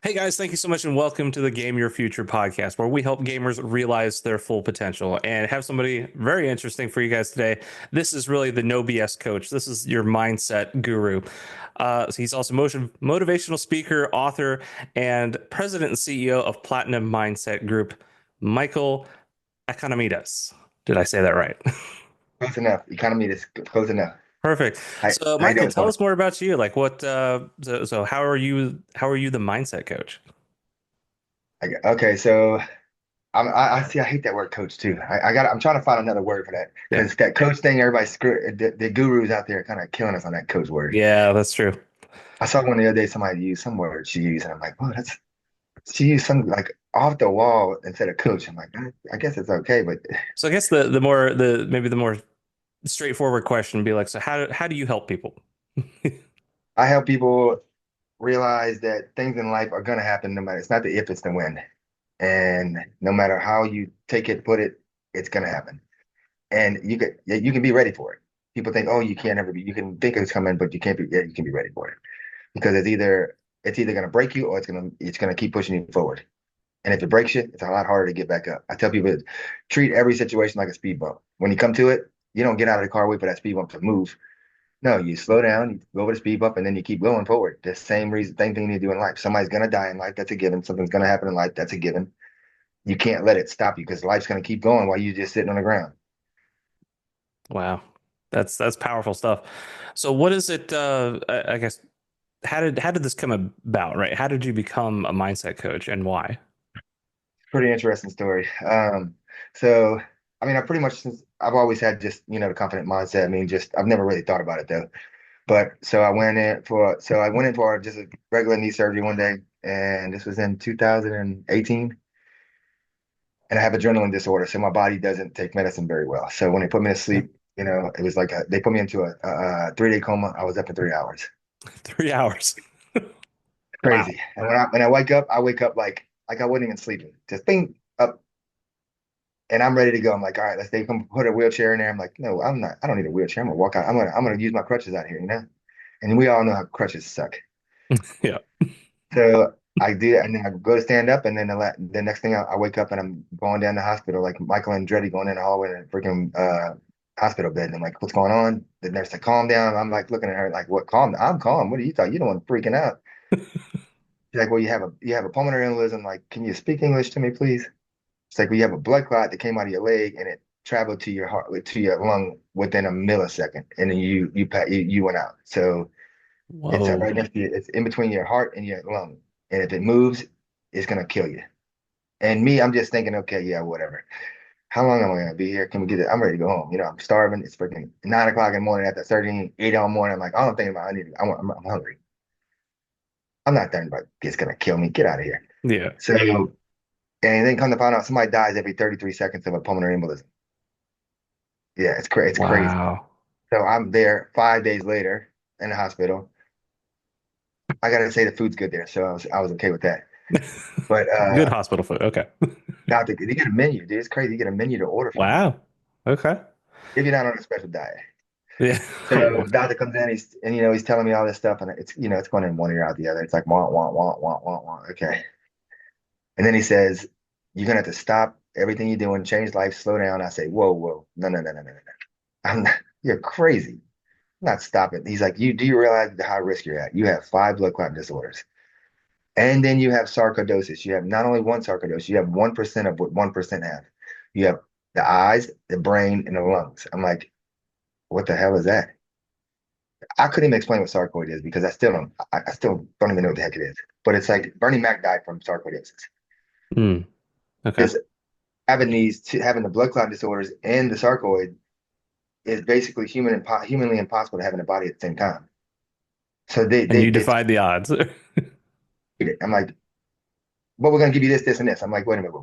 Hey guys, thank you so much and welcome to the Game Your Future podcast, where we help gamers realize their full potential and have somebody very interesting for you guys today. This is really the no BS coach. This is your mindset guru. So he's also motivational speaker, author, and president and CEO of Platinum Mindset Group, Michael Economides. Did I say that right? Close enough. Economy is close enough. Perfect. So How you Michael, doing, tell Tony? us more about you. Like so how are you the mindset coach? Okay, so I see. I hate that word, coach, too. I'm trying to find another word for that Yeah. because that coach thing, everybody screw the gurus out there kind of killing us on that coach word. Yeah, that's true. I saw one the other day. Somebody used some word she used, and I'm like, oh, that's she used some like off the wall instead of coach. I'm like, I guess it's okay, but So I guess the more straightforward question would be like, so how do you help people? I help people realize that things in life are gonna happen no matter. It's not the if, it's the when, and no matter how you take it, put it, it's gonna happen. And you can be ready for it. People think, oh, you can't ever be. You can think it's coming, but you can't be. Yeah, you can be ready for it because it's either going to break you or it's gonna keep pushing you forward. And if it breaks you, it's a lot harder to get back up. I tell people treat every situation like a speed bump. When you come to it, you don't get out of the car, wait for that speed bump to move. No, you slow down, you go over the speed bump, and then you keep going forward. The same thing you do in life. Somebody's gonna die in life, that's a given. Something's gonna happen in life, that's a given. You can't let it stop you because life's gonna keep going while you're just sitting on the ground. Wow. That's powerful stuff. So what is it I guess how did this come about, right? How did you become a mindset coach and why? Pretty interesting story. So I mean, I pretty much since I've always had just the confident mindset. I mean, just I've never really thought about it though. But so I went in for just a regular knee surgery one day, and this was in 2018. And I have adrenaline disorder, so my body doesn't take medicine very well. So when they put me to Yeah. sleep, it was like they put me into a 3-day coma. I was up in 3 hours. 3 hours. Wow. Crazy. And when I wake up like I wasn't even sleeping. Just bing up. And I'm ready to go. I'm like, all right, let's they come put a wheelchair in there. I'm like, no, I'm not. I don't need a wheelchair. I'm gonna walk out. I'm gonna use my crutches out here. And we all know how crutches suck. Yeah. So I do that, and then I go to stand up, and then the next thing I wake up and I'm going down the hospital like Michael and Andretti going in the hallway in a freaking hospital bed. And I'm like, what's going on? The nurse said, calm down. I'm like looking at her like, what? Calm? I'm calm. What do you thought? You don't want freaking out. She's like, well, you have a pulmonary embolism. Like, can you speak English to me, please? It's like we have a blood clot that came out of your leg and it traveled to your heart, to your lung within a millisecond, and then you went out. So it's Whoa. right next to you. It's in between your heart and your lung, and if it moves, it's gonna kill you. And me, I'm just thinking, okay, yeah, whatever. How long am I gonna be here? Can we get it? I'm ready to go home. I'm starving. It's freaking 9 o'clock in the morning after 13, 8 in the morning. I'm like, all I'm thinking about, I'm hungry. I'm not thinking about it's gonna kill me. Get out of here. Yeah. So, and then come to find out somebody dies every 33 seconds of a pulmonary embolism. Yeah, it's crazy. It's crazy. Wow. So I'm there 5 days later in the hospital. I gotta say the food's good there, so I was okay with that. But Good hospital food. Okay. doctor, you get a menu, dude. It's crazy. You get a menu to order from Wow. Okay. if you're not on a special diet. Yeah. So doctor comes in, he's telling me all this stuff, and it's going in one ear out the other. It's like want, want, want, want, want, want. Okay. And then he says, you're gonna have to stop everything you're doing, change life, slow down. I say, whoa, whoa, no, no, no, no, no, no. I'm not, you're crazy. I'm not stopping. He's like, do you realize the high risk you're at? You have 5 blood clot disorders. And then you have sarcoidosis. You have not only one sarcoidosis, you have 1% of what 1% have. You have the eyes, the brain, and the lungs. I'm like, what the hell is that? I couldn't even explain what sarcoid is because I still don't even know what the heck it is. But it's like Bernie Mac died from sarcoidosis. Hmm. Okay. Because having the blood clot disorders and the sarcoid is basically humanly impossible to have in the body at the same time. So And you it's defied the odds. I'm like, well, we're gonna give you this, this, and this. I'm like, wait a minute,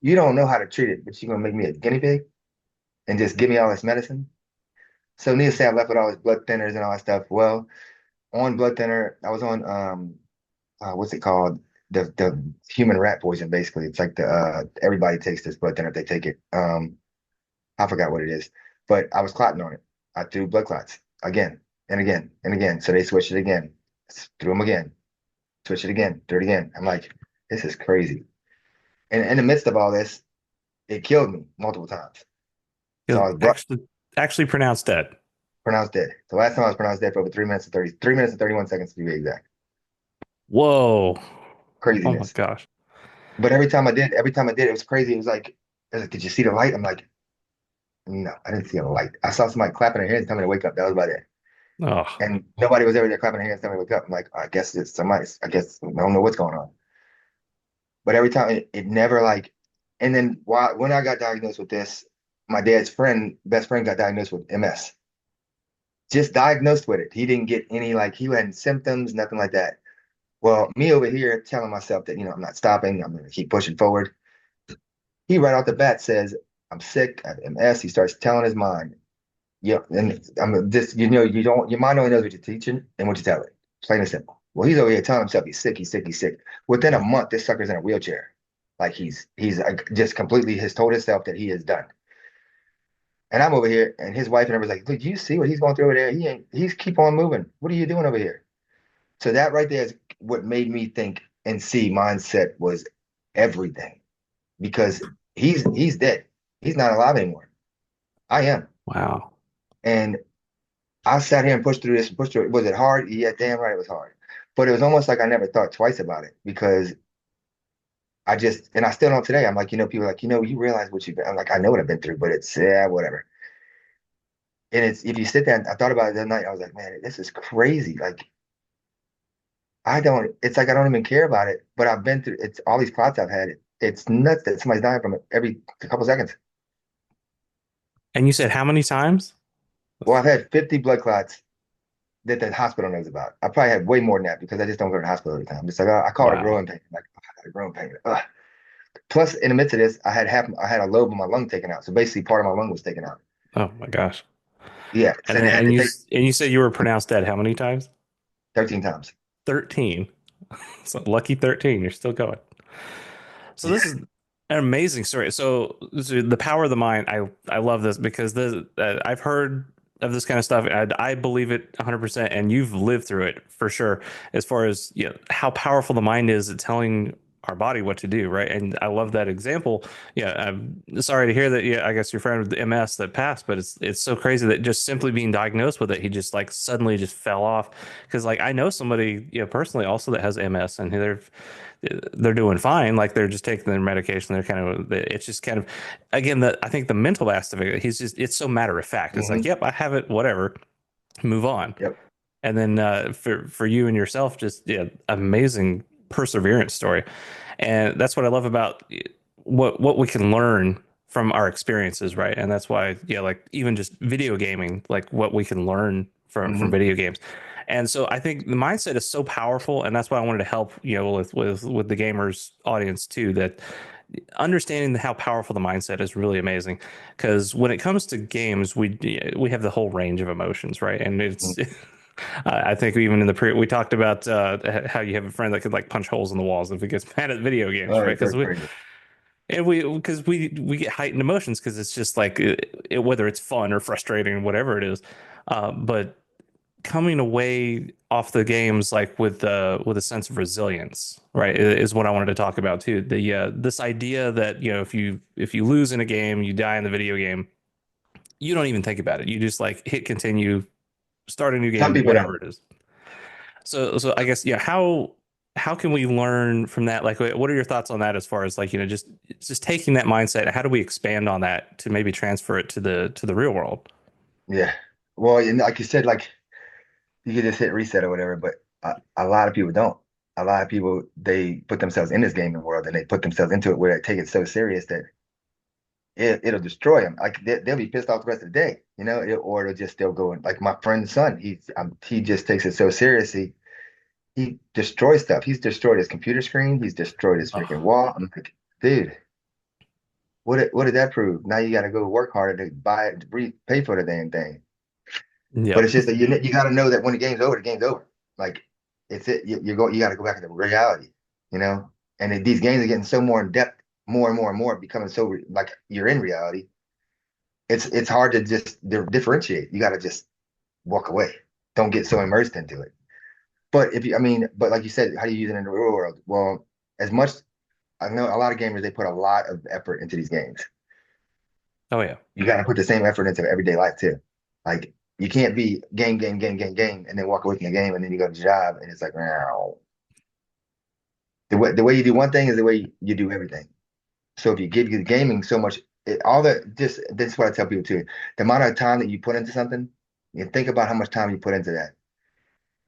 you don't know how to treat it, but you're gonna make me a guinea pig and just give me all this medicine. So needless to say, I left with all his blood thinners and all that stuff. Well, on blood thinner, I was on what's it called? The human rat poison, basically. It's like the everybody takes this blood thinner if they take it. I forgot what it is, but I was clotting on it. I threw blood clots again and again and again. So they switched it again, threw them again. switch it again, do it again. I'm like, this is crazy. And in the midst of all this, it killed me multiple times. So I was brought Actually pronounced dead. pronounced dead. The last time I was pronounced dead for over 3 minutes and 31 seconds to be exact. Whoa. Oh my Craziness. gosh. But every time I did, it was crazy. It was like, did you see the light? I'm like, no, I didn't see a light. I saw somebody clapping their hands, telling me to wake up. That was about it. Oh, And nobody was ever there clapping their hands, telling me to wake up. I'm like, I guess it's somebody. I guess I don't know what's going on. But every time it never like, and then when I got diagnosed with this, my dad's best friend got diagnosed with MS. Just diagnosed with it. He didn't get any like he had symptoms, nothing like that. Well, me over here telling myself that, I'm not stopping, I'm gonna keep pushing forward. He right off the bat says, I'm sick, I have MS. He starts telling his mind. Yeah, and I'm just you don't your mind only knows what you're teaching and what you tell it. Plain and simple. Well, he's over here telling himself he's sick, he's sick, he's sick. Within a month, this sucker's in a wheelchair. Like he's like, just completely has told himself that he is done. And I'm over here, and his wife and everybody's like, "Look, you see what he's going through over there? He's keep on moving. What are you doing over here?" So that right there is what made me think and see mindset was everything because he's dead. He's not alive anymore. I am. wow. And I sat here and pushed through this and pushed through it. Was it hard? Yeah, damn right it was hard. But it was almost like I never thought twice about it because and I still don't today. I'm like, people are like, you realize what you've been. I'm like, I know what I've been through, but it's, yeah, whatever. And if you sit there and I thought about it that night, I was like, man, this is crazy. Like, it's like I don't even care about it, but I've been through it's all these clots I've had. It's nuts that somebody's dying from it every couple seconds. And you said how many times? Well, I've had 50 blood clots that the hospital knows about. I probably had way more than that because I just don't go to the hospital every time. It's like I call it a Wow. growing pain. Like I had a growing pain. Ugh. Plus, in the midst of this, I had a lobe of my lung taken out. So basically, part of my lung was taken out. Oh my gosh. Yeah, And so they had to take you said you were pronounced dead how many times? 13 times. 13. So lucky 13, you're still going. So Yeah. this is an amazing story. So the power of the mind, I love this because I've heard of this kind of stuff. And I believe it 100%, and you've lived through it for sure. As far as how powerful the mind is at telling our body what to do, right? And I love that example. Yeah, I'm sorry to hear that. Yeah, I guess your friend with the MS that passed, but it's so crazy that just simply being diagnosed with it, he just like suddenly just fell off. Because like I know somebody, personally also that has MS, and they're doing fine. Like they're just taking their medication. They're kind of, it's just kind of, again, I think the mental aspect of it, it's so matter of fact. It's like, Hmm. yep, I have it, whatever, move on. Yep. And then for you and yourself, just amazing perseverance story. And that's what I love about what we can learn from our experiences, right? And that's why, like even just video gaming, like what we can learn from Hmm. video games. And so I think the mindset is so powerful, and that's why I wanted to help, with the gamers audience too, that understanding how powerful the mindset is really amazing. Because when it comes to games, we have the whole range of emotions, right? And it's I think even in the we talked about how you have a friend that could like punch holes in the walls if he gets mad at video games, Oh, right? that's crazy. We get heightened emotions because it's just like whether it's fun or frustrating, whatever it is. But coming away off the games like with a sense of resilience, right, is what I wanted to talk about too. The this idea that if you lose in a game, you die in the video game, you don't even think about it. You just like hit continue, start a new Some game, people whatever don't. it is. So I guess how can we learn from that? Like, what are your thoughts on that as far as like just taking that mindset? How do we expand on that to maybe transfer it to the real world? Yeah. Well, and like you said, like you could just hit reset or whatever, but a lot of people don't. A lot of people they put themselves in this gaming world and they put themselves into it where they take it so serious that it'll destroy them. Like they'll be pissed off the rest of the day, or it'll just still go. Like my friend's son, he just takes it so seriously. He destroys stuff. He's destroyed his computer screen. He's destroyed his freaking Oh, wall. I'm like, dude, what did that prove? Now you got to go work harder to buy it, to pay for the damn thing. But yep. it's just that you got to know that when the game's over, the game's over. Like it's it. You got to go back to reality, you know. And these games are getting so more in depth, more and more and more, becoming so like you're in reality. It's hard to just differentiate. You got to just walk away. Don't get so immersed into it. But if you, I mean, but like you said, how do you use it in the real world? Well, as much I know, a lot of gamers they put a lot of effort into these games. Oh yeah. You got to put the same effort into everyday life too. Like you can't be game, and then walk away from the game, and then you go to the job, and it's like, wow. The way you do one thing is the way you do everything. So if you give the gaming so much, all the just this is what I tell people too. The amount of time that you put into something, you think about how much time you put into that,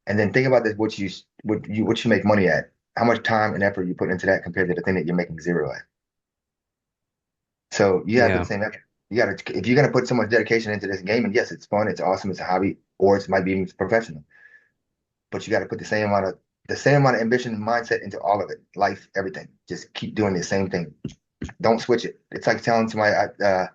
and then think about this what you make money at. How much time and effort you put into that compared to the thing that you're making zero at. So you gotta put the Yeah. same effort. You gotta if you're gonna put so much dedication into this game, and yes, it's fun, it's awesome, it's a hobby, or it might be even professional. But you gotta put the same amount of ambition and mindset into all of it. Life, everything. Just keep doing the same thing. Don't switch it. It's like telling somebody, I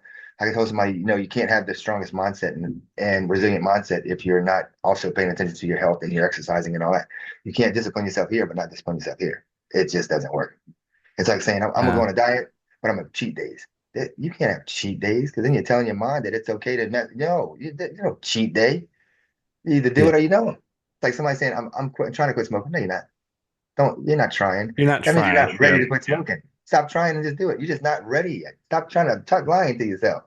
can tell somebody, you can't have the strongest mindset and resilient mindset if you're not also paying attention to your health and your exercising and all that. You can't discipline yourself here, but not discipline yourself here. It just doesn't work. It's like saying, I'm gonna go Uh, on a diet, but I'm gonna cheat days. You can't have cheat days because then you're telling your mind that it's okay to not, no, you don't cheat day. You either do yeah. it or you don't. It's like somebody saying, trying to quit smoking. No, you're not. You're not trying. You're not That means you're trying. not ready Yeah. to quit smoking. Stop trying and just do it. You're just not ready yet. Stop trying to talk lying to yourself.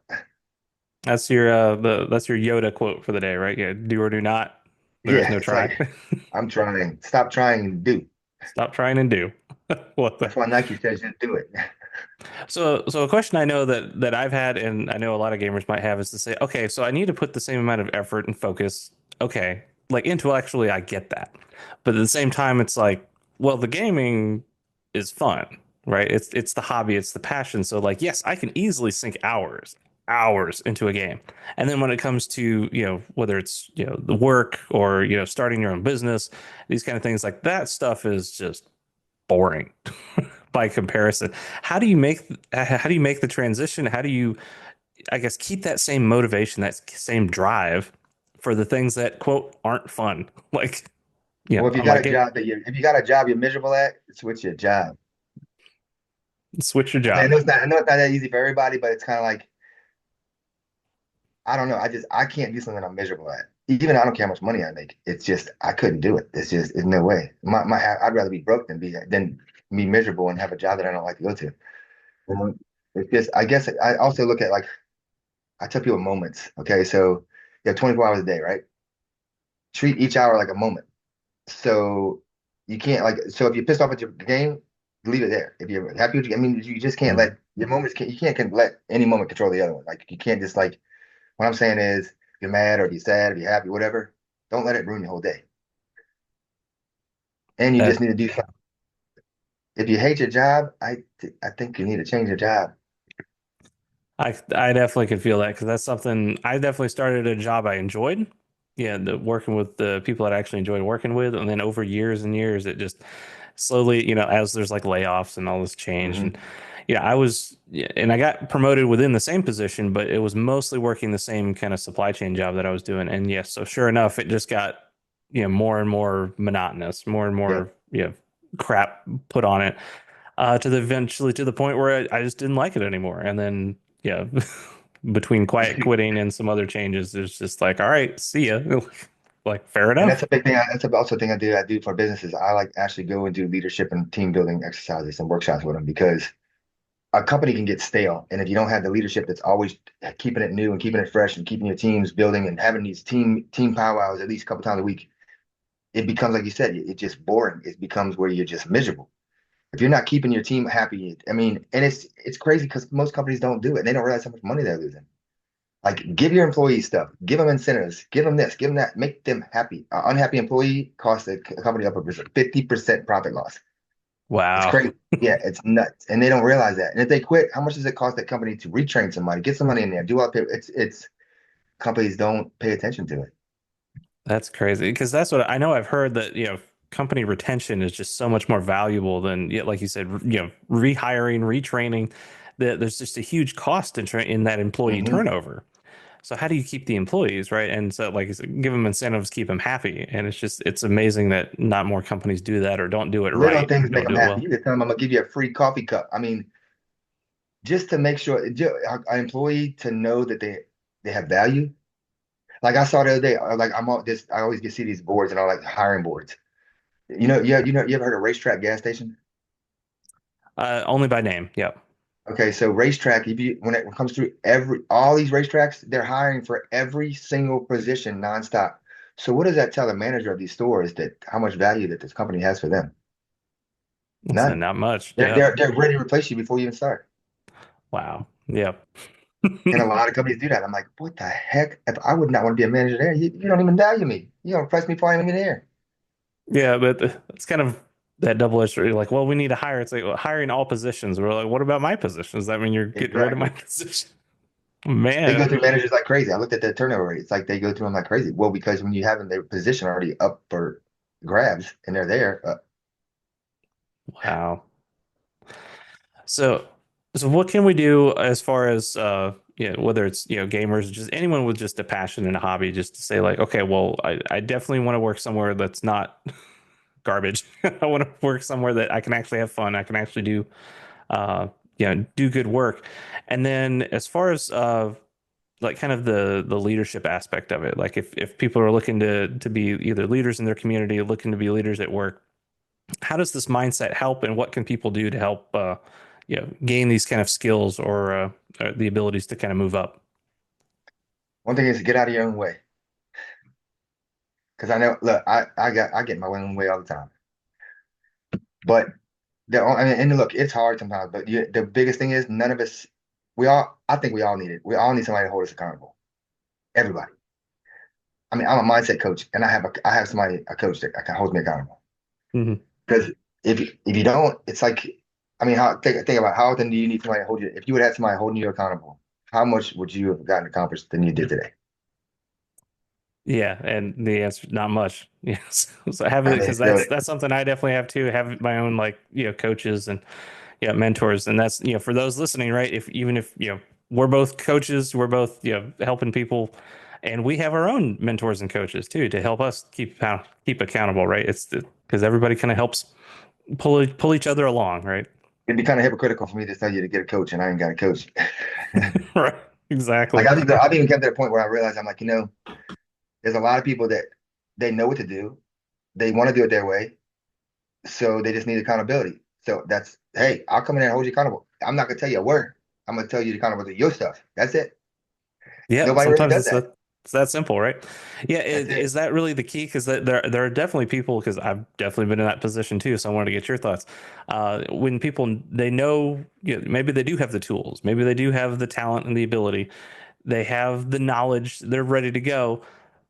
That's your Yoda quote for the day, right? Yeah. Do or do not. There is Yeah, no it's like try. I'm trying. Stop trying and do. Stop trying and do. What the That's why Nike says just do it. so a question I know that I've had, and I know a lot of gamers might have, is to say, okay, so I need to put the same amount of effort and focus. Okay, like intellectually, I get that, but at the same time, it's like, well, the gaming is fun, right? It's the hobby, it's the passion. So like, yes, I can easily sink hours into a game, and then when it comes to whether it's the work or starting your own business, these kind of things, like that stuff is just boring by comparison. How do you make the transition? How do you, I guess, keep that same motivation, that same drive for the things that quote aren't fun? Like, Well, if you I'm got a like it, job that if you got a job you're miserable at, switch your job. switch your I mean, job. I know it's not that easy for everybody, but it's kind of like I don't know. I can't do something I'm miserable at. Even I don't care how much money I make. It's just I couldn't do it. It's no way. I'd rather be broke than be miserable and have a job that I don't like to go to. Um, It's just I guess I also look at like I tell people moments. Okay, so you have 24 hours a day, right? Treat each hour like a moment. So you can't like so if you're pissed off at your game, leave it there. If you're happy with I mean you just can't Mm. let your moments can you can't can let any moment control the other one. Like you can't just like what I'm saying is, if you're mad or if you're sad, if you're happy, whatever, don't let it ruin your whole day. And you just That need to do something. If you hate your job, I think you need to change your job. I definitely could feel that because that's something I definitely started a job I enjoyed. Yeah, working with the people that I actually enjoyed working with, and then over years and years, it just slowly, as there's like layoffs and all this change, and Hmm. I was, yeah, and I got promoted within the same position, but it was mostly working the same kind of supply chain job that I was doing. And yes, so sure enough, it just got, more and more monotonous, more and Yep. more, crap put on it, to the eventually to the point where I just didn't like it anymore. And then, yeah, between quiet quitting and some other changes, it's just like, all right, see ya. Like, fair And that's enough. a big thing. That's also a thing I do for businesses. I like actually go and do leadership and team building exercises and workshops with them because a company can get stale. And if you don't have the leadership that's always keeping it new and keeping it fresh and keeping your teams building and having these team powwows at least a couple times a week, it becomes like you said, it's just boring. It becomes where you're just miserable. If you're not keeping your team happy, I mean, and it's crazy because most companies don't do it. And they don't realize how much money they're losing. Like, give your employees stuff, give them incentives, give them this, give them that, make them happy. An unhappy employee costs a company up a 50% profit loss. It's Wow. crazy. Yeah, it's nuts, and they don't realize that. And if they quit, how much does it cost that company to retrain somebody, get some money in there, do all the it's companies don't pay attention to it. That's crazy because that's what I know. I've heard that, company retention is just so much more valuable than, yeah, like you said, rehiring, retraining. That there's just a huge cost in that employee Hmm. turnover. So how do you keep the employees, right? And so, like you said, give them incentives, keep them happy. And it's amazing that not more companies do that or don't do it Little right, things make don't them do it happy. well. You can tell them, I'm gonna give you a free coffee cup. I mean, just to make sure our employee to know that they have value. Like I saw the other day, like I'm all this. I always get see these boards and all like hiring boards. You ever heard of racetrack gas station? Only by name. Yep. Okay, so racetrack, if you when it comes through all these racetracks, they're hiring for every single position nonstop. So what does that tell the manager of these stores that how much value that this company has for them? So None. not much. They're Yep. they're they're ready to replace you before you even start. Wow. Yep. And a lot of companies do that. I'm like, what the heck? If I would not want to be a manager there, you don't even value me. You don't price me before I'm even here. Yeah, but it's kind of that double-edged sword. You're like, well, we need to hire. It's like, well, hiring all positions. We're like, what about my position? Does that mean you're getting rid of my Exactly. position? They go Man. through managers like crazy. I looked at the turnover rate. It's like they go through them like crazy. Well, because when you have their position already up for grabs and they're there, Wow. So, so what can we do as far as whether it's gamers, just anyone with just a passion and a hobby, just to say like, okay, well, I definitely want to work somewhere that's not garbage. I want to work somewhere that I can actually have fun. I can actually do do good work. And then as far as like kind of the leadership aspect of it, like if people are looking to be either leaders in their community, looking to be leaders at work, how does this mindset help, and what can people do to help gain these kind of skills or the abilities to kind of move up? one thing is to get out of your own way. Because I know, look, I get my own way all the time. But and look, it's hard sometimes. But the biggest thing is none of us, I think we all need it. We all need somebody to hold us accountable. Everybody. I mean, I'm a mindset coach, and I have somebody a coach that can hold me accountable. Hmm. Because if you don't, it's like, I mean, think about how often do you need somebody to hold you? If you would have somebody holding you accountable, how much would you have gotten accomplished than you did today? Yeah, and the answer not much. Yes, so have it I mean, because that's something I definitely have too. Have my own like coaches and mentors, and that's for those listening, right? If even if we're both coaches, we're both helping people, and we have our own mentors and coaches too to help us keep accountable, right? It's because everybody kind of helps pull each other along, right? it'd be kind of hypocritical for me to tell you to get a coach and I ain't got a coach. Right, Like exactly. I've even come to the point where I realize I'm like, there's a lot of people that they know what to do, they want to do it their way, so they just need accountability. So that's hey, I'll come in there and hold you accountable. I'm not gonna tell you a word. I'm gonna tell you to accountable to your stuff. That's it. Yeah, Nobody really sometimes does that. it's that simple, right? Yeah, That's it. is that really the key? Because there are definitely people, because I've definitely been in that position too. So I wanted to get your thoughts. When people they know, maybe they do have the tools, maybe they do have the talent and the ability, they have the knowledge, they're ready to go,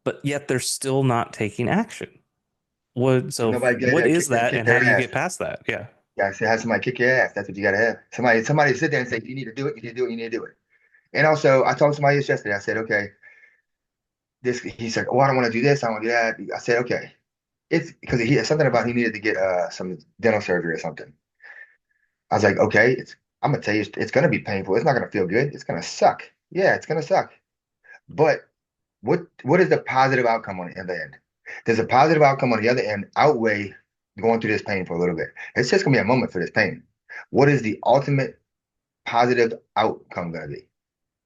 but yet they're still not taking action. Because nobody get What there, is that, kick and how their do you ass. get past that? Yeah. You gotta have somebody kick your ass. That's what you gotta have. Somebody sit there and say, you need to do it, you need to do it, you need to do it. And also, I told somebody this yesterday. I said, okay, this. He said, oh, I don't want to do this. I want to do that. I said, okay, it's because he had something about he needed to get some dental surgery or something. I was like, okay, I'm gonna tell you, it's gonna be painful. It's not gonna feel good. It's gonna suck. Yeah, it's gonna suck. But what is the positive outcome on the other end? Does a positive outcome on the other end outweigh going through this pain for a little bit? It's just gonna be a moment for this pain. What is the ultimate positive outcome gonna be?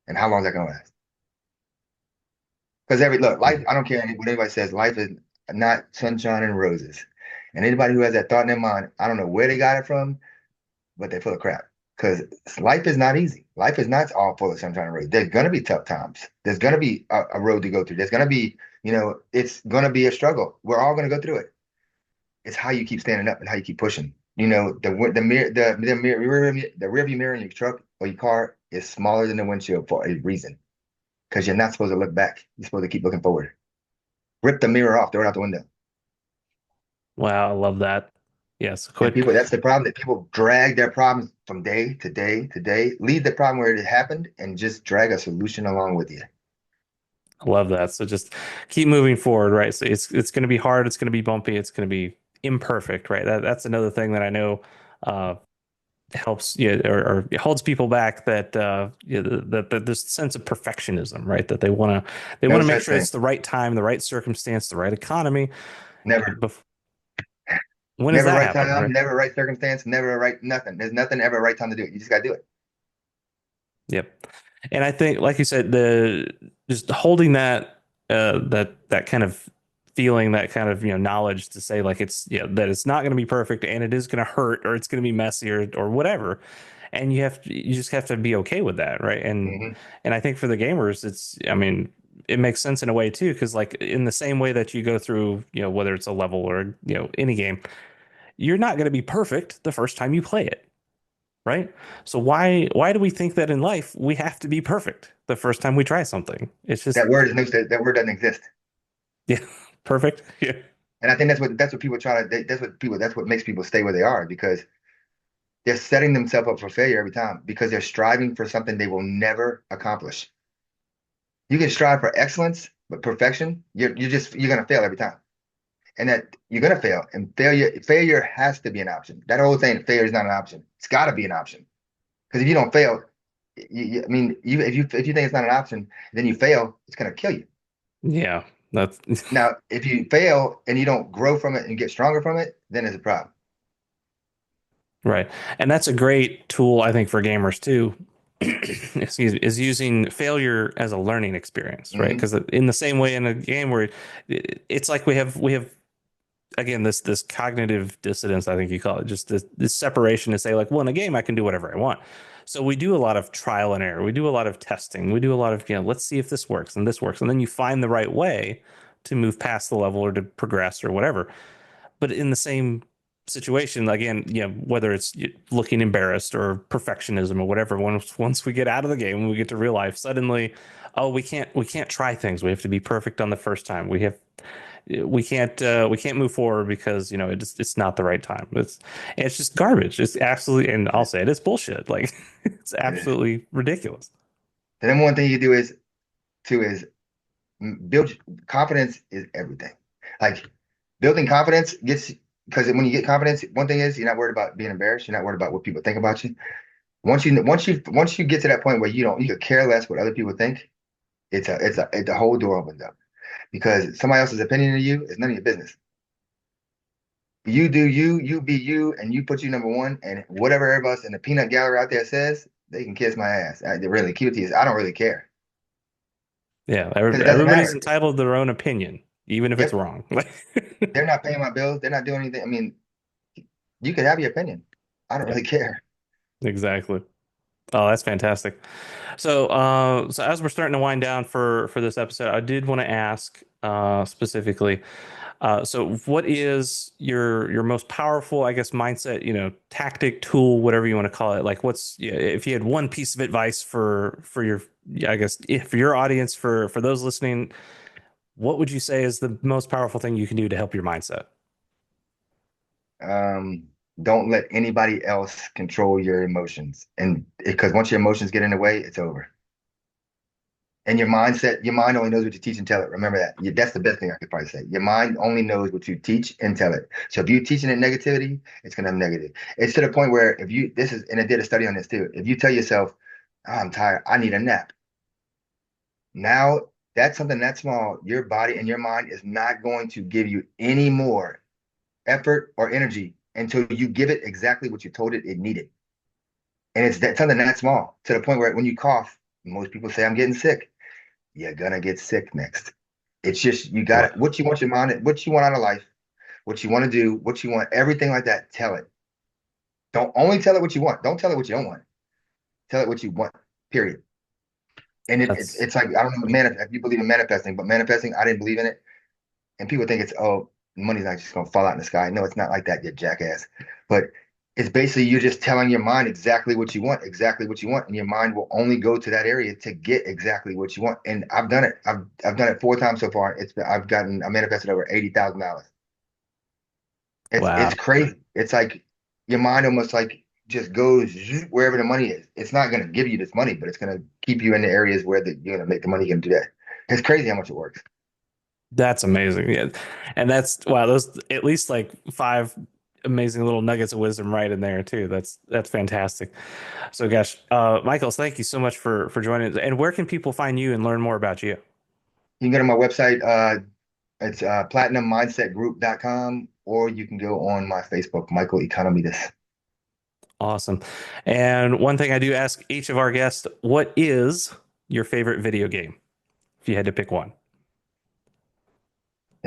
And how long is that gonna last? Because look, life, I don't care what anybody says, life is not sunshine and roses. And anybody who has that thought in their mind, I don't know where they got it from, but they're full of crap. Because life is not easy. Life is not all full of sunshine and roses. There's gonna be tough times. There's gonna be a road to go through. There's gonna be, it's gonna be a struggle. We're all gonna go through it. It's how you keep standing up and how you keep pushing. The mirror, the rearview mirror in your truck or your car is smaller than the windshield for a reason. Because you're not supposed to look back. You're supposed to keep looking forward. Rip the mirror off, throw it out the window. Wow, I love that. Yes, And quit. people, that's the problem that people drag their problems from day to day to day, leave the problem where it happened, and just drag a solution along with you. I love that. So just keep moving forward, right? So it's going to be hard. It's going to be bumpy. It's going to be imperfect, right? That's another thing that I know uh, helps, or holds people back. That that this sense of perfectionism, right? That they want No to make such sure thing. it's the right time, the right circumstance, the right economy. Never. When does Never that right happen, time, right? never right circumstance, never right nothing. There's nothing ever right time to do it. You just gotta do it. Yep. And I think, like you said, the just holding that kind of feeling, that kind of, knowledge to say like it's, that it's not going to be perfect and it is going to hurt or it's going to be messy or whatever. And you just have to be okay with that, right? Hmm. And I think for the gamers, I mean, it makes sense in a way too, because like in the same way that you go through, whether it's a level or, any game, you're not going to be perfect the first time you play it, right? So why do we think that in life we have to be perfect the first time we try something? It's just, That word doesn't exist. yeah, perfect. Yeah. And I think that's what people try to that's what makes people stay where they are because they're setting themselves up for failure every time because they're striving for something they will never accomplish. You can strive for excellence, but perfection, you're gonna fail every time. And that you're gonna fail. And failure has to be an option. That whole thing, failure is not an option. It's gotta be an option. Because if you don't fail, I mean, if you think it's not an option, then you fail, it's gonna kill you. Yeah, that's Now, if you fail and you don't grow from it and get stronger from it, then it's a problem. right. And that's a great tool, I think, for gamers too. Excuse me, is using failure as a learning experience, right? Hmm. Because in the same way in a game where it's like we have again this cognitive dissonance, I think you call it, just this separation to say like, well, in a game I can do whatever I want. So we do a lot of trial and error. We do a lot of testing. We do a lot of, let's see if this works and this works. And then you find the right way to move past the level or to progress or whatever. But in the same situation, again, whether it's looking embarrassed or perfectionism or whatever, once we get out of the game and we get to real life, suddenly, oh, we can't try things. We have to be perfect on the first time. We can't move forward because it's not the right time. It's just garbage. It's absolutely, and I'll say it, it's bullshit. Like it's It is. absolutely ridiculous. The number one thing you do is build confidence is everything. Like building confidence gets because when you get confidence, one thing is you're not worried about being embarrassed. You're not worried about what people think about you. Once you get to that point where you could care less what other people think, the whole door opens up because somebody else's opinion of you is none of your business. You do you, you be you, and you put you number one, and whatever everybody else in the peanut gallery out there says, they can kiss my ass. They really cute is I don't really care Yeah, because it doesn't everybody's matter. entitled to their own opinion, even if it's Yep, wrong. they're not paying my bills. They're not doing anything. I mean, you could have your opinion. I don't Yeah, really care. exactly. Oh, that's fantastic. So as we're starting to wind down for this episode, I did want to ask specifically. So what is your most powerful, I guess, mindset, tactic, tool, whatever you want to call it? Like, yeah, if you had one piece of advice for your, yeah, I guess, for your audience, for those listening, what would you say is the most powerful thing you can do to help your mindset? Um, don't let anybody else control your emotions, and because once your emotions get in the way, it's over. And your mind only knows what you teach and tell it. Remember that. That's the best thing I could probably say. Your mind only knows what you teach and tell it. So if you're teaching it negativity, it's gonna have negative. It's to the point where if you this is and I did a study on this too. If you tell yourself, "Oh, I'm tired, I need a nap," now that's something that small. Your body and your mind is not going to give you any more effort or energy until you give it exactly what you told it needed. And it's that something that small to the point where when you cough, most people say, "I'm getting sick." You're gonna get sick next. It's just you got Wow. it. What you want your mind, what you want out of life, what you want to do, what you want, everything like that. Tell it. Don't only tell it what you want. Don't tell it what you don't want. Tell it what you want. Period. And That's it's like I don't know if you believe in manifesting, but manifesting, I didn't believe in it. And people think it's money's not just gonna fall out in the sky. No, it's not like that, you jackass. But it's basically you're just telling your mind exactly what you want, and your mind will only go to that area to get exactly what you want. And I've done it. I've done it 4 times so far. I manifested over $80,000. It's wow. crazy. It's like your mind almost like just goes wherever the money is. It's not gonna give you this money, but it's gonna keep you in the areas where you're gonna make the money. You're gonna do that. It's crazy how much it works. That's amazing. Yeah. And that's wow, those at least like five amazing little nuggets of wisdom right in there too. That's fantastic. So gosh, Michael, thank you so much for joining. And where can people find you and learn more about you? You can go to my website. It's platinummindsetgroup.com, or you can go on my Facebook, Michael Economides. Awesome. And one thing I do ask each of our guests, what is your favorite video game? If you had to pick one.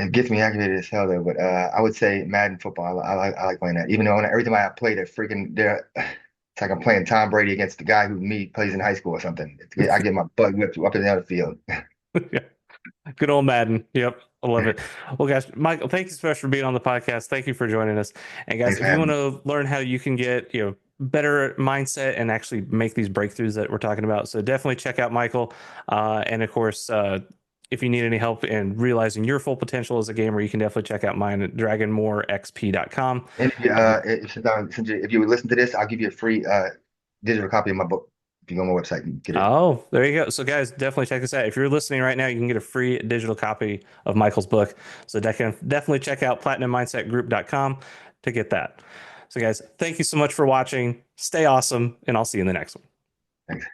It gets me aggravated as hell though. But I would say Madden football. I like playing that. Even though every time I play that freaking there, it's like I'm playing Tom Brady against the guy who me plays in high school or something. I get my butt whipped up and down the field. Yeah. Good old Madden. Yep. I love it. Well, guys, Michael, thank you so much for being on the podcast. Thank you for joining us. And guys, Thanks for if you want having me. to learn how you can get, better mindset and actually make these breakthroughs that we're talking about, so definitely check out Michael. And of course, if you need any help in realizing your full potential as a gamer, you can definitely check out mine at dragonmorexp.com. And And if you would listen to this, I'll give you a free digital copy of my book. If you go on my website, you can get it. oh, there you go. So, guys, definitely check this out. If you're listening right now, you can get a free digital copy of Michael's book. So, definitely check out platinummindsetgroup.com to get that. So, guys, thank you so much for watching. Stay awesome, and I'll see you in the next one. Thanks.